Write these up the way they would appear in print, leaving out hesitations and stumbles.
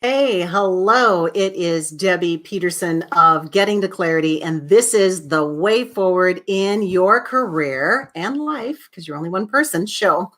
Hey, hello. It is Debbie Peterson of Getting to Clarity, and this is the way forward in your career and life, because you're only one person, show.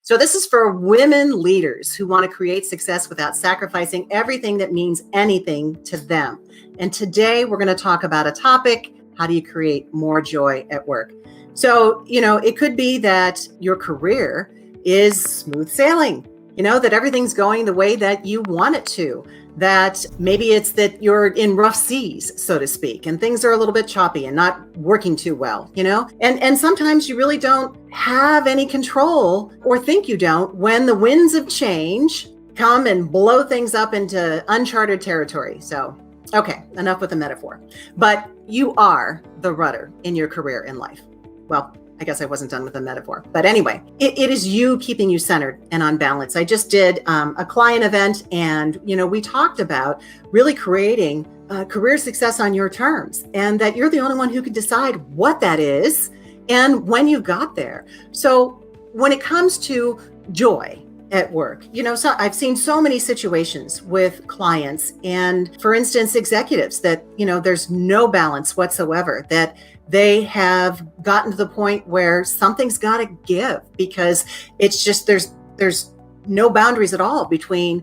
So this is for women leaders who want to create success without sacrificing everything that means anything to them. And today we're going to talk about a topic: how do you create more joy at work? So, it could be that your career is smooth sailing, that everything's going the way that you want it to, that maybe it's that you're in rough seas, so to speak, and things are a little bit choppy and not working too well, and sometimes you really don't have any control, or think you don't, when the winds of change come and blow things up into uncharted territory. So, okay, enough with the metaphor. But you are the rudder in your career in life. Well, I guess I wasn't done with the metaphor. But anyway, it is you keeping you centered and on balance. I just did a client event, and, we talked about really creating career success on your terms, and that you're the only one who can decide what that is and when you got there. So when it comes to joy at work, so I've seen so many situations with clients and, for instance, executives that, there's no balance whatsoever, that they have gotten to the point where something's got to give, because it's just, there's no boundaries at all between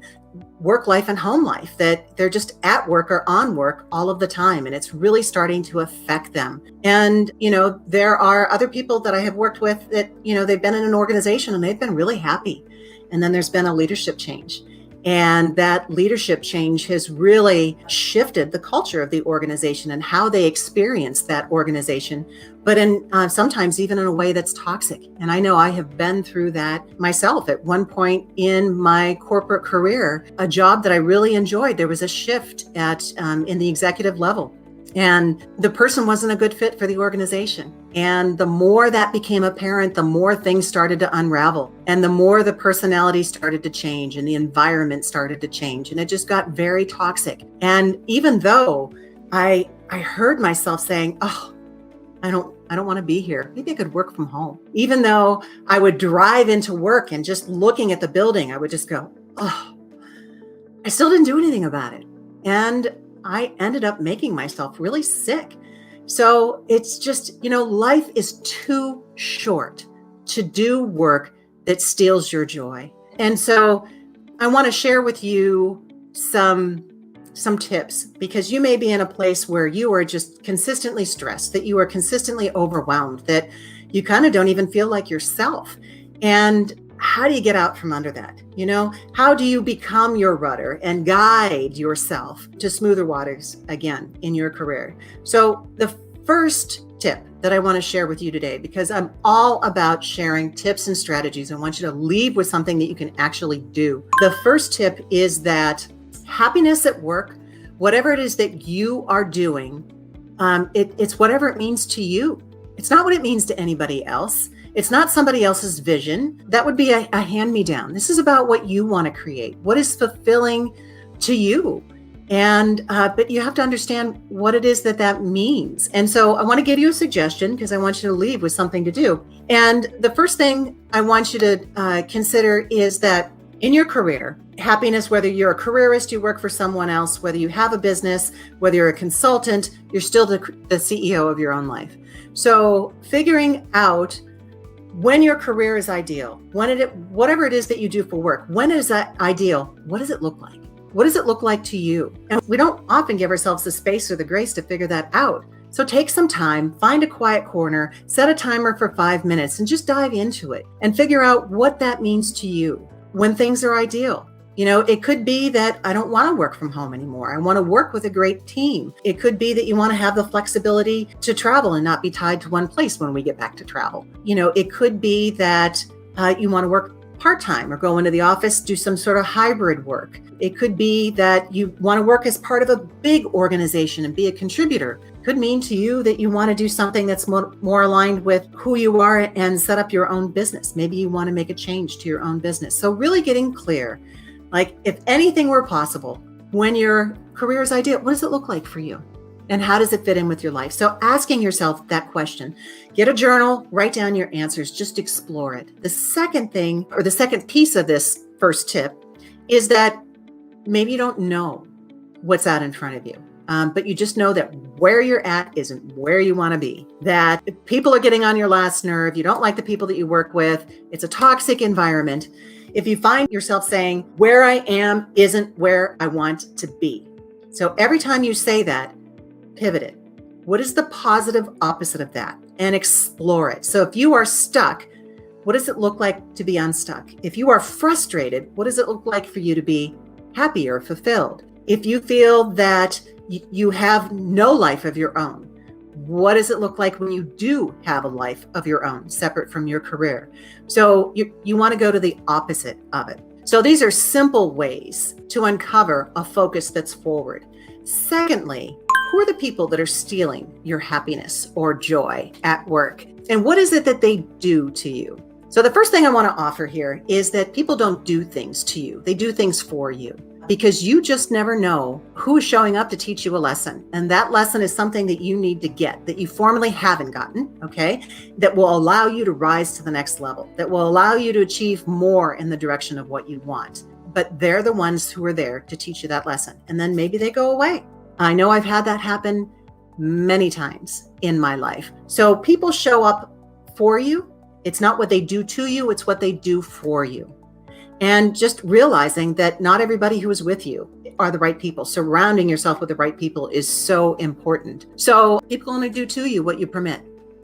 work life and home life, that they're just at work or on work all of the time. And it's really starting to affect them. And, there are other people that I have worked with that, they've been in an organization and they've been really happy. And then there's been a leadership change. And that leadership change has really shifted the culture of the organization and how they experience that organization, but in sometimes even in a way that's toxic. And I know I have been through that myself. At one point in my corporate career, a job that I really enjoyed, there was a shift in the executive level. And the person wasn't a good fit for the organization. And the more that became apparent, the more things started to unravel, and the more the personality started to change and the environment started to change. And it just got very toxic. And even though I heard myself saying, oh, I don't want to be here. Maybe I could work from home. Even though I would drive into work and just looking at the building, I would just go, oh, I still didn't do anything about it. And I ended up making myself really sick. So it's just, life is too short to do work that steals your joy. And so I want to share with you some tips, because you may be in a place where you are just consistently stressed, that you are consistently overwhelmed, that you kind of don't even feel like yourself. And how do you get out from under that? How do you become your rudder and guide yourself to smoother waters again in your career? So the first tip that I want to share with you today, because I'm all about sharing tips and strategies, I want you to leave with something that you can actually do. The first tip is that happiness at work, whatever it is that you are doing, it's whatever it means to you. It's not what it means to anybody else. It's not somebody else's vision. That would be a hand-me-down. This is about what you want to create, what is fulfilling to you. And but you have to understand what it is that means. And so I want to give you a suggestion, because I want you to leave with something to do. And the first thing I want you to consider is that in your career, happiness, whether you're a careerist, you work for someone else, whether you have a business, whether you're a consultant, you're still the CEO of your own life. So figuring out when your career is ideal, whatever it is that you do for work, when is that ideal? What does it look like? What does it look like to you? And we don't often give ourselves the space or the grace to figure that out. So take some time, find a quiet corner, set a timer for 5 minutes, and just dive into it and figure out what that means to you when things are ideal. It could be that I don't want to work from home anymore. I want to work with a great team. It could be that you want to have the flexibility to travel and not be tied to one place when we get back to travel. It could be that you want to work part-time or go into the office, do some sort of hybrid work. It could be that you want to work as part of a big organization and be a contributor. It could mean to you that you want to do something that's more aligned with who you are and set up your own business. Maybe you want to make a change to your own business. So really getting clear. Like, if anything were possible, when your career is ideal, what does it look like for you? And how does it fit in with your life? So asking yourself that question, get a journal, write down your answers, just explore it. The second thing, or the second piece of this first tip, is that maybe you don't know what's out in front of you. But you just know that where you're at isn't where you want to be, that people are getting on your last nerve. You don't like the people that you work with. It's a toxic environment. If you find yourself saying, where I am isn't where I want to be. So every time you say that, pivot it. What is the positive opposite of that? And explore it. So if you are stuck, what does it look like to be unstuck? If you are frustrated, what does it look like for you to be happy or fulfilled? If you feel that you have no life of your own, what does it look like when you do have a life of your own, separate from your career? So you want to go to the opposite of it. So these are simple ways to uncover a focus that's forward. Secondly, who are the people that are stealing your happiness or joy at work? And what is it that they do to you? So the first thing I want to offer here is that people don't do things to you. They do things for you, because you just never know who is showing up to teach you a lesson. And that lesson is something that you need to get, that you formerly haven't gotten, okay? That will allow you to rise to the next level, that will allow you to achieve more in the direction of what you want. But they're the ones who are there to teach you that lesson. And then maybe they go away. I know I've had that happen many times in my life. So people show up for you. It's not what they do to you, it's what they do for you. And just realizing that not everybody who is with you are the right people. Surrounding yourself with the right people is so important. So people only do to you what you permit.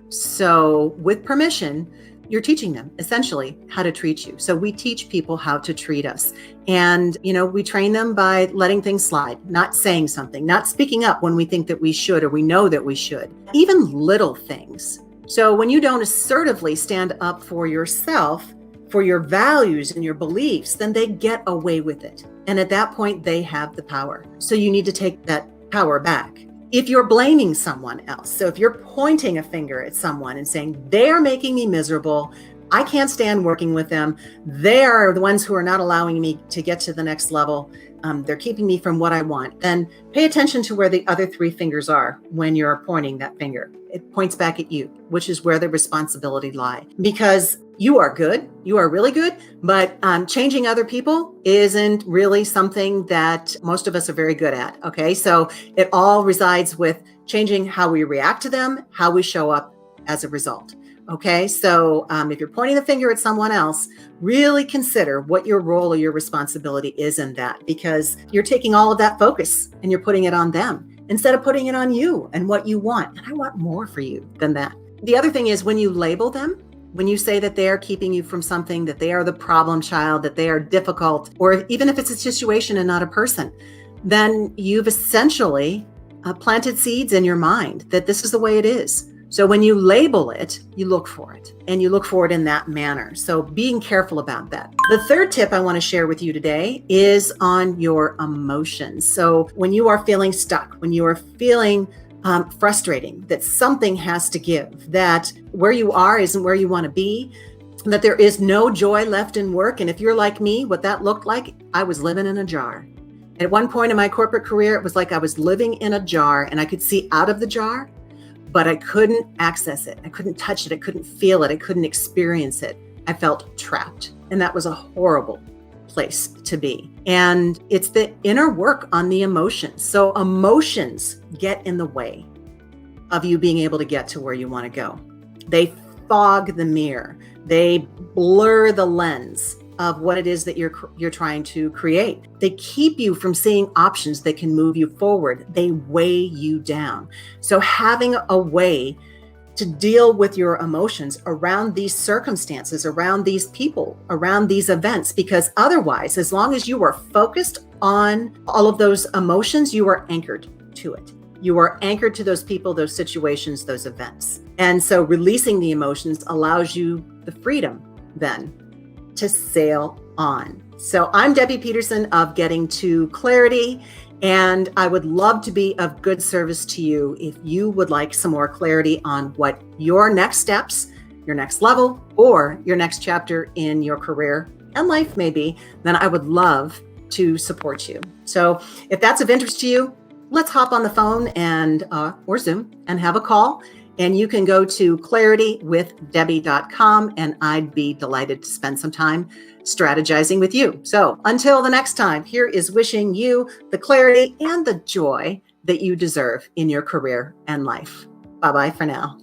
So with permission, you're teaching them essentially how to treat you. So we teach people how to treat us. And, we train them by letting things slide, not saying something, not speaking up when we think that we should or we know that we should, even little things. So when you don't assertively stand up for yourself, for your values and your beliefs, then they get away with it. And at that point, they have the power. So you need to take that power back. If you're blaming someone else, so if you're pointing a finger at someone and saying, they're making me miserable, I can't stand working with them, they are the ones who are not allowing me to get to the next level, they're keeping me from what I want, then pay attention to where the other three fingers are when you're pointing that finger. It points back at you, which is where the responsibility lies. Because you are good, you are really good, but changing other people isn't really something that most of us are very good at, okay? So it all resides with changing how we react to them, how we show up as a result, okay? So if you're pointing the finger at someone else, really consider what your role or your responsibility is in that, because you're taking all of that focus and you're putting it on them instead of putting it on you and what you want. And I want more for you than that. The other thing is when you label them, when you say that they are keeping you from something, that they are the problem child, that they are difficult, or even if it's a situation and not a person, then you've essentially planted seeds in your mind that this is the way it is. So when you label it, you look for it, and you look for it in that manner. So being careful about that. The third tip I want to share with you today is on your emotions. So when you are feeling stuck, when you are feeling frustrating, that something has to give, that where you are isn't where you want to be, that there is no joy left in work. And if you're like me, what that looked like, I was living in a jar. At one point in my corporate career, it was like I was living in a jar and I could see out of the jar, but I couldn't access it. I couldn't touch it. I couldn't feel it. I couldn't experience it. I felt trapped. And that was a horrible place to be. And it's the inner work on the emotions. So emotions get in the way of you being able to get to where you want to go. They fog the mirror. They blur the lens of what it is that you're trying to create. They keep you from seeing options that can move you forward. They weigh you down. So having a way to deal with your emotions around these circumstances, around these people, around these events, because otherwise, as long as you are focused on all of those emotions, you are anchored to it. You are anchored to those people, those situations, those events. And so releasing the emotions allows you the freedom then to sail on. So I'm Debbie Peterson of Getting to Clarity, and I would love to be of good service to you if you would like some more clarity on what your next steps, your next level, or your next chapter in your career and life may be, then I would love to support you. So if that's of interest to you, let's hop on the phone and or Zoom and have a call. And you can go to claritywithdebbie.com, and I'd be delighted to spend some time strategizing with you. So until the next time, here is wishing you the clarity and the joy that you deserve in your career and life. Bye-bye for now.